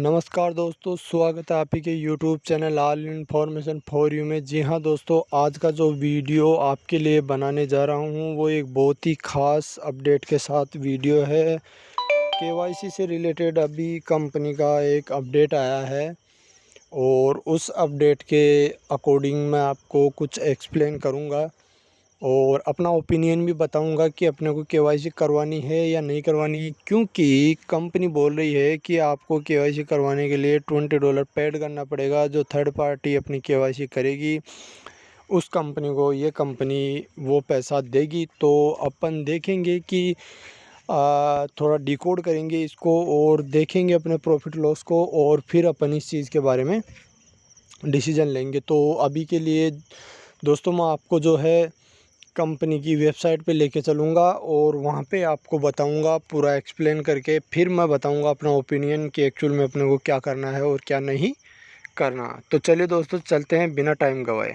नमस्कार दोस्तों, स्वागत है आप ही के YouTube channel all information for you में। जी हाँ दोस्तों, आज का जो वीडियो आपके लिए बनाने जा रहा हूँ वो एक बहुत ही ख़ास अपडेट के साथ वीडियो है। केवाईसी से रिलेटेड अभी कंपनी का एक अपडेट आया है और उस अपडेट के अकॉर्डिंग मैं आपको कुछ एक्सप्लेन करूँगा और अपना ओपिनियन भी बताऊंगा कि अपने को केवाईसी करवानी है या नहीं करवानी है, क्योंकि कंपनी बोल रही है कि आपको केवाईसी करवाने के लिए $20 पेड करना पड़ेगा। जो थर्ड पार्टी अपनी केवाईसी करेगी उस कंपनी को ये कंपनी वो पैसा देगी। तो अपन देखेंगे कि थोड़ा डिकोड करेंगे इसको और देखेंगे अपने प्रॉफिट लॉस को और फिर अपन इस चीज़ के बारे में डिसीज़न लेंगे। तो अभी के लिए दोस्तों मैं आपको जो है कंपनी की वेबसाइट पे लेके चलूँगा और वहाँ पे आपको बताऊँगा पूरा एक्सप्लेन करके, फिर मैं बताऊँगा अपना ओपिनियन कि एक्चुअल में अपने को क्या करना है और क्या नहीं करना। तो चलिए दोस्तों, चलते हैं बिना टाइम गवाए।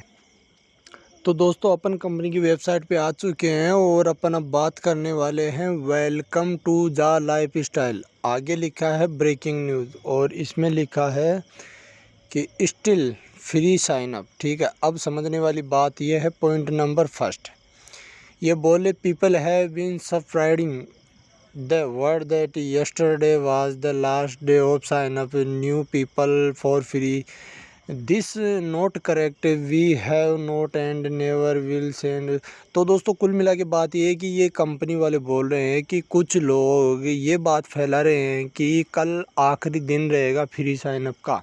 तो दोस्तों, अपन कंपनी की वेबसाइट पे आ चुके हैं और अपन अब बात करने वाले हैं वेलकम टू जा लाइफ स्टाइल। आगे लिखा है ब्रेकिंग न्यूज़ और इसमें लिखा है कि स्टिल फ्री साइन अप। ठीक है, अब समझने वाली बात यह है, पॉइंट नंबर फर्स्ट ये बोले, people have been subscribing the word that yesterday was the last day of sign up new people for free. This not correct, we have not and never will send. तो दोस्तों, कुल मिला के बात ये है कि ये कंपनी वाले बोल रहे हैं कि कुछ लोग ये बात फैला रहे हैं कि कल आखिरी दिन रहेगा फ्री साइन अप का,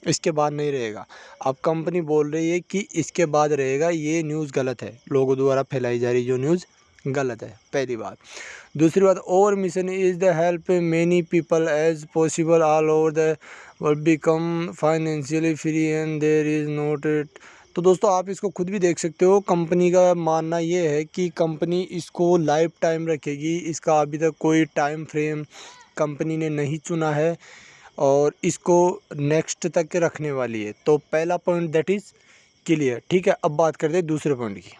इसके बाद नहीं रहेगा। अब कंपनी बोल रही है कि इसके बाद रहेगा। ये न्यूज़ गलत है, लोगों द्वारा फैलाई जा रही जो न्यूज़ गलत है, पहली बात। दूसरी बात, our mission is the help many people as possible all over the world become financially free and there is not it. तो दोस्तों, आप इसको खुद भी देख सकते हो। कंपनी का मानना ये है कि कंपनी इसको लाइफ टाइम रखेगी। इसका अभी तक कोई टाइम फ्रेम कंपनी ने नहीं चुना है और इसको नेक्स्ट तक रखने वाली है। तो पहला पॉइंट दैट इज़ क्लियर। ठीक है, अब बात करते हैं दूसरे पॉइंट की।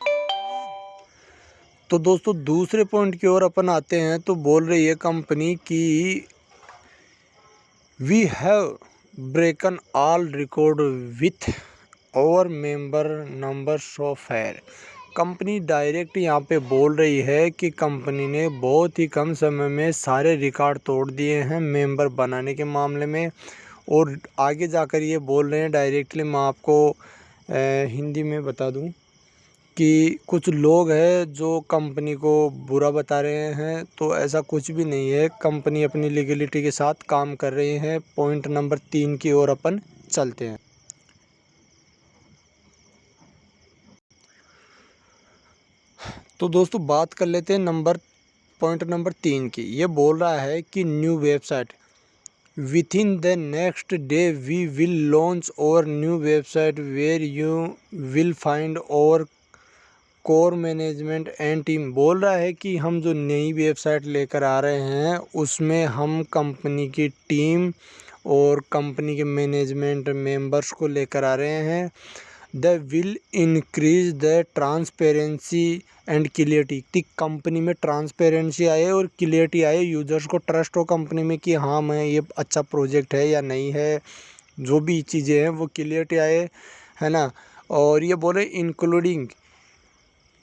तो दोस्तों, दूसरे पॉइंट की ओर अपन आते हैं। तो बोल रही है कंपनी कि we have broken all record with our member numbers of fair. Company direct यहाँ पे बोल रही है कि कंपनी ने बहुत ही कम समय में सारे रिकॉर्ड तोड़ दिए हैं मेंबर बनाने के मामले में। और आगे जाकर ये बोल रहे हैं डायरेक्टली, मैं आपको हिंदी में बता दूं कि कुछ लोग हैं जो कंपनी को बुरा बता रहे हैं। तो ऐसा कुछ भी नहीं है, कंपनी अपनी लीगलिटी के साथ काम कर रही है। पॉइंट नंबर 3 की ओर अपन चलते हैं। तो दोस्तों, बात कर लेते हैं पॉइंट नंबर 3 की। ये बोल रहा है कि new website within the next day we will launch our new website where you will find our core management and team. बोल रहा है कि हम जो नई वेबसाइट लेकर आ रहे हैं उसमें हम कंपनी की टीम और कंपनी के मैनेजमेंट मेंबर्स को लेकर आ रहे हैं। The will increase the transparency and clarity. Company में ट्रांसपेरेंसी आए और क्लियरिटी आए, यूजर्स को ट्रस्ट हो कंपनी में कि हाँ, मैं ये अच्छा प्रोजेक्ट है या नहीं है, जो भी चीज़ें हैं वो क्लियरिटी आए, है ना। और ये बोले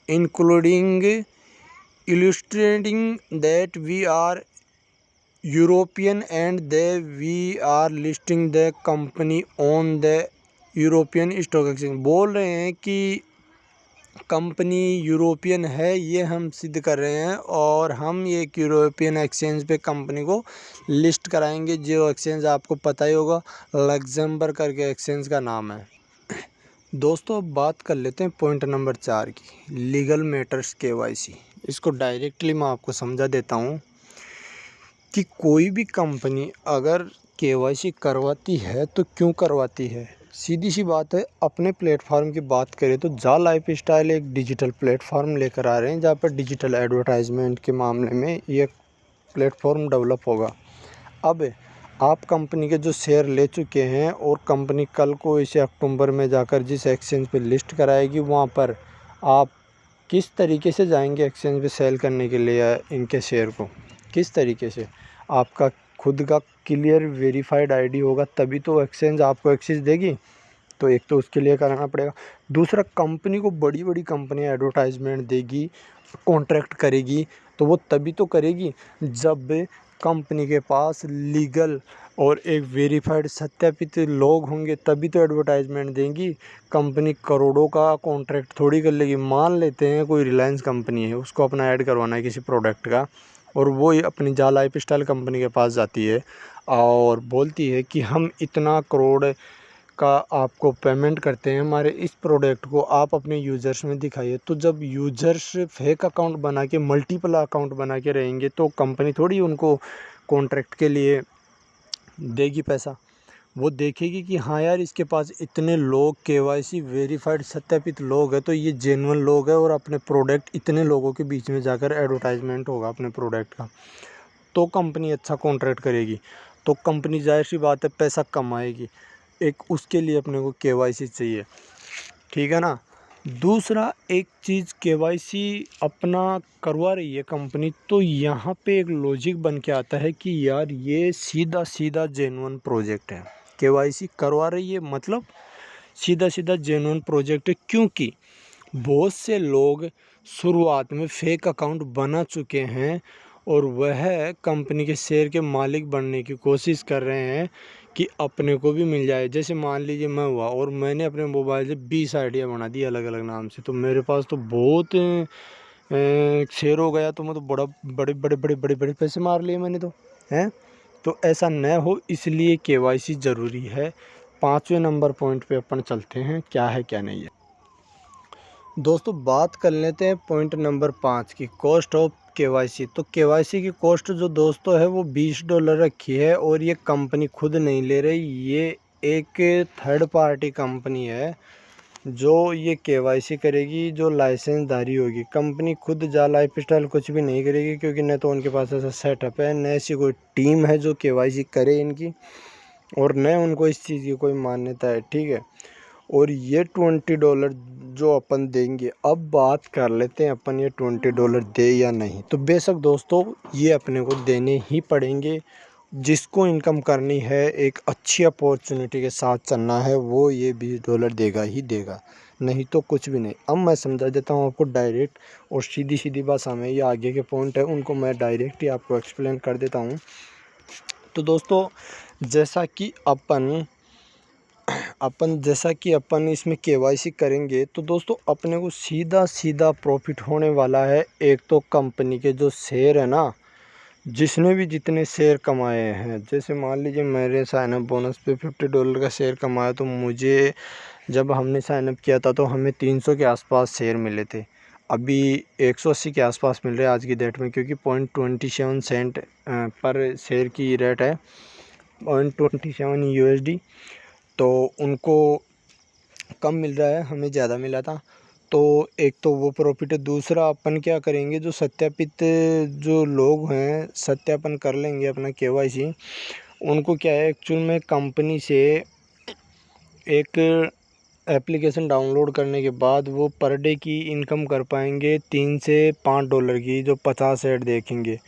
including illustrating that we are European and that we are listing the company on the European stock exchange. बोल रहे हैं कि कंपनी यूरोपियन है, ये हम सिद्ध कर रहे हैं और हम ये एक यूरोपियन एक्सचेंज पे कंपनी को लिस्ट कराएंगे। जो एक्सचेंज आपको पता ही होगा, लग्जमबर्ग करके एक्सचेंज का नाम है। दोस्तों, अब बात कर लेते हैं पॉइंट नंबर 4 की, लीगल मैटर्स केवाईसी। इसको डायरेक्टली मैं आपको समझा देता हूँ कि कोई भी कंपनी अगर केवाईसी करवाती है तो क्यों करवाती है। सीधी सी बात है। अपने प्लेटफॉर्म की बात करें तो जा लाइफ स्टाइल एक डिजिटल प्लेटफॉर्म लेकर आ रहे हैं जहाँ पर डिजिटल एडवर्टाइजमेंट के मामले में ये प्लेटफॉर्म डेवलप होगा। अब आप कंपनी के जो शेयर ले चुके हैं और कंपनी कल को इसे अक्टूबर में जाकर जिस एक्सचेंज पे लिस्ट कराएगी, वहाँ पर आप किस तरीके से जाएंगे एक्सचेंज पे सेल करने के लिए इनके शेयर को, किस तरीके से, आपका खुद का क्लियर वेरीफाइड आईडी होगा तभी तो एक्सचेंज आपको एक्सेस देगी। तो एक तो उसके लिए कराना पड़ेगा। दूसरा, कंपनी को बड़ी बड़ी कंपनियां एडवर्टाइजमेंट देगी, कॉन्ट्रैक्ट करेगी, तो वो तभी तो करेगी जब कंपनी के पास लीगल और एक वेरीफाइड सत्यापित लोग होंगे, तभी तो एडवर्टाइजमेंट देंगी। कंपनी करोड़ों का कॉन्ट्रैक्ट थोड़ी कर लेगी। मान लेते हैं कोई रिलायंस कंपनी है, उसको अपना ऐड करवाना है किसी प्रोडक्ट का, और वो अपनी जा लाइफ स्टाइल कंपनी के पास जाती है और बोलती है कि हम इतना करोड़ का आपको पेमेंट करते हैं, हमारे इस प्रोडक्ट को आप अपने यूज़र्स में दिखाइए। तो जब यूज़र्स फेक अकाउंट बना के, मल्टीपल अकाउंट बना के रहेंगे, तो कंपनी थोड़ी उनको कॉन्ट्रैक्ट के लिए देगी पैसा। वो देखेगी कि हाँ यार, इसके पास इतने लोग केवाईसी वेरीफाइड सत्यापित लोग हैं, तो ये जेन्युइन लोग हैं, और अपने प्रोडक्ट इतने लोगों के बीच में जाकर एडवर्टाइजमेंट होगा अपने प्रोडक्ट का, तो कंपनी अच्छा कॉन्ट्रैक्ट करेगी। तो कंपनी जाहिर सी बात है पैसा कमाएगी। एक उसके लिए अपने को केवाईसी चाहिए, ठीक है ना। दूसरा एक चीज़, केवाईसी अपना करवा रही है कंपनी, तो यहाँ पे एक लॉजिक बन के आता है कि यार ये सीधा सीधा जेन्युइन प्रोजेक्ट है। केवाईसी करवा रही है मतलब सीधा सीधा जेन्युइन प्रोजेक्ट है, क्योंकि बहुत से लोग शुरुआत में फेक अकाउंट बना चुके हैं और वह कंपनी के शेयर के मालिक बनने की कोशिश कर रहे हैं कि अपने को भी मिल जाए। जैसे मान लीजिए मैं हुआ और मैंने अपने मोबाइल से 20 आइडिया बना दी अलग अलग नाम से, तो मेरे पास तो बहुत शेयर हो गया, तो मैं तो बड़े पैसे मार लिए मैंने तो, हैं। तो ऐसा न हो, इसलिए केवाईसी ज़रूरी है। 5वें नंबर पॉइंट पे अपन चलते हैं, क्या है क्या नहीं है। दोस्तों बात कर लेते हैं पॉइंट नंबर 5 की, कॉस्ट ऑफ केवाईसी। तो केवाईसी की कॉस्ट जो दोस्तों है वो $20 रखी है, और ये कंपनी खुद नहीं ले रही, ये एक थर्ड पार्टी कंपनी है जो ये केवाईसी करेगी, जो लाइसेंसधारी होगी। कंपनी खुद जा लाइफ स्टाइल कुछ भी नहीं करेगी, क्योंकि न तो उनके पास ऐसा सेटअप है, न ऐसी कोई टीम है जो केवाईसी करे इनकी, और न उनको इस चीज़ की कोई मान्यता है, ठीक है। और ये $20 जो अपन देंगे, अब बात कर लेते हैं अपन ये $20 दे या नहीं। तो बेशक दोस्तों ये अपने को देने ही पड़ेंगे। जिसको इनकम करनी है, एक अच्छी अपॉर्चुनिटी के साथ चलना है, वो ये $20 देगा ही देगा, नहीं तो कुछ भी नहीं। अब मैं समझा देता हूँ आपको डायरेक्ट, और सीधी सीधी भाषा में, ये आगे के पॉइंट है उनको मैं डायरेक्ट ही आपको एक्सप्लेन कर देता हूँ। तो दोस्तों जैसा कि अपन इसमें केवाईसी करेंगे, तो दोस्तों अपने को सीधा सीधा प्रॉफिट होने वाला है। एक तो कंपनी के जो शेयर है ना, जिसने भी जितने शेयर कमाए हैं, जैसे मान लीजिए मेरे साइनअप बोनस पे $50 का शेयर कमाया, तो मुझे जब हमने साइनअप किया था तो हमें 300 के आसपास शेयर मिले थे। अभी 180 के आसपास मिल रहे हैं आज की डेट में, क्योंकि 0.27 पर शेयर की रेट है, 0.27 USD। तो उनको कम मिल रहा है, हमें ज़्यादा मिला था। तो एक तो वो प्रॉफिट है। दूसरा, अपन क्या करेंगे, जो सत्यापित जो लोग हैं, सत्यापन कर लेंगे अपना केवाईसी, उनको क्या है, एक्चुअल में कंपनी से एक एप्लीकेशन डाउनलोड करने के बाद वो पर डे की इनकम कर पाएंगे $3 से $5 की। जो 50 ऐड देखेंगे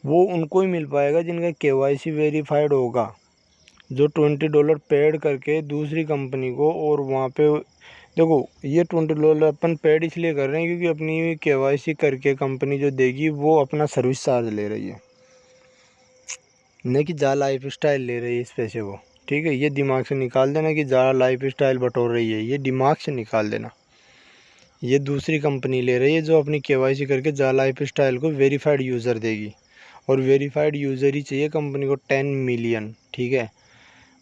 वो उनको ही मिल पाएगा जिनका केवाईसी वेरीफाइड होगा, जो $20 पेड करके दूसरी कंपनी को, और वहाँ पे देखो ये $20 अपन पेड इसलिए कर रहे हैं क्योंकि अपनी केवाईसी करके कंपनी जो देगी वो अपना सर्विस चार्ज ले रही है, नहीं कि जा लाइफ स्टाइल ले रही है इस पैसे को, ठीक है। ये दिमाग से निकाल देना कि जा लाइफ स्टाइल बटोर रही है, ये दिमाग से निकाल देना। ये दूसरी कंपनी ले रही है जो अपनी केवाईसी करके जा लाइफ स्टाइल को वेरीफाइड यूज़र देगी, और वेरीफाइड यूज़र ही चाहिए कंपनी को 10 मिलियन, ठीक है।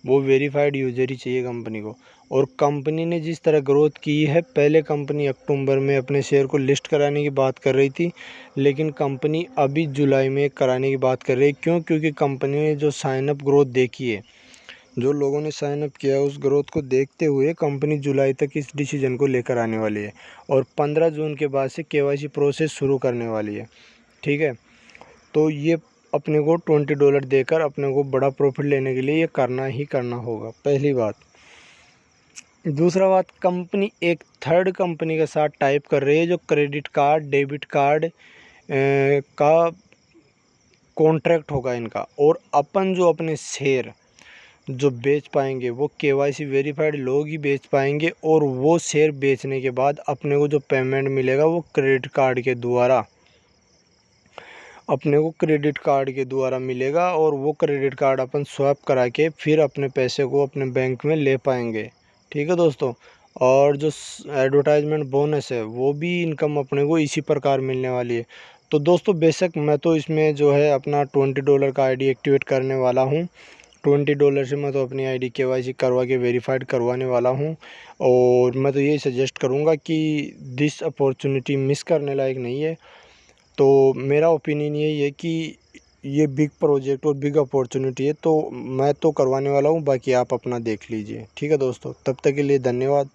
वो वेरीफाइड यूज़र ही चाहिए कंपनी को। और कंपनी ने जिस तरह ग्रोथ की है, पहले कंपनी अक्टूबर में अपने शेयर को लिस्ट कराने की बात कर रही थी, लेकिन कंपनी अभी जुलाई में कराने की बात कर रही है। क्यों? क्योंकि कंपनी ने जो साइनअप ग्रोथ देखी है, जो लोगों ने साइनअप किया है, उस ग्रोथ को देखते हुए कंपनी जुलाई तक इस डिसीजन को लेकर आने वाली है, और 15 जून के बाद से केवाईसी प्रोसेस शुरू करने वाली है, ठीक है। तो ये अपने को $20 देकर अपने को बड़ा प्रॉफिट लेने के लिए ये करना ही करना होगा, पहली बात। दूसरा बात, कंपनी एक थर्ड कंपनी के साथ टाइप कर रही है, जो क्रेडिट कार्ड, डेबिट कार्ड का कॉन्ट्रैक्ट होगा इनका, और अपन जो अपने शेयर जो बेच पाएंगे वो केवाईसी वेरीफाइड लोग ही बेच पाएंगे। और वो शेयर बेचने के बाद अपने को जो पेमेंट मिलेगा वो क्रेडिट कार्ड के द्वारा मिलेगा, और वो क्रेडिट कार्ड अपन स्वैप करा के फिर अपने पैसे को अपने बैंक में ले पाएंगे। ठीक है दोस्तों। और जो एडवर्टाइजमेंट बोनस है वो भी इनकम अपने को इसी प्रकार मिलने वाली है। तो दोस्तों बेशक मैं तो इसमें जो है अपना $20 का आईडी एक्टिवेट करने वाला हूँ। $20 से मैं तो अपनी आईडी केवाईसी करवा के वेरीफाइड करवाने वाला हूँ। और मैं तो यही सजेस्ट करूँगा कि दिस अपॉर्चुनिटी मिस करने लायक नहीं है। तो मेरा ओपिनियन यही है कि ये बिग प्रोजेक्ट और बिग अपॉर्चुनिटी है, तो मैं तो करवाने वाला हूँ, बाकी आप अपना देख लीजिए। ठीक है दोस्तों, तब तक के लिए धन्यवाद।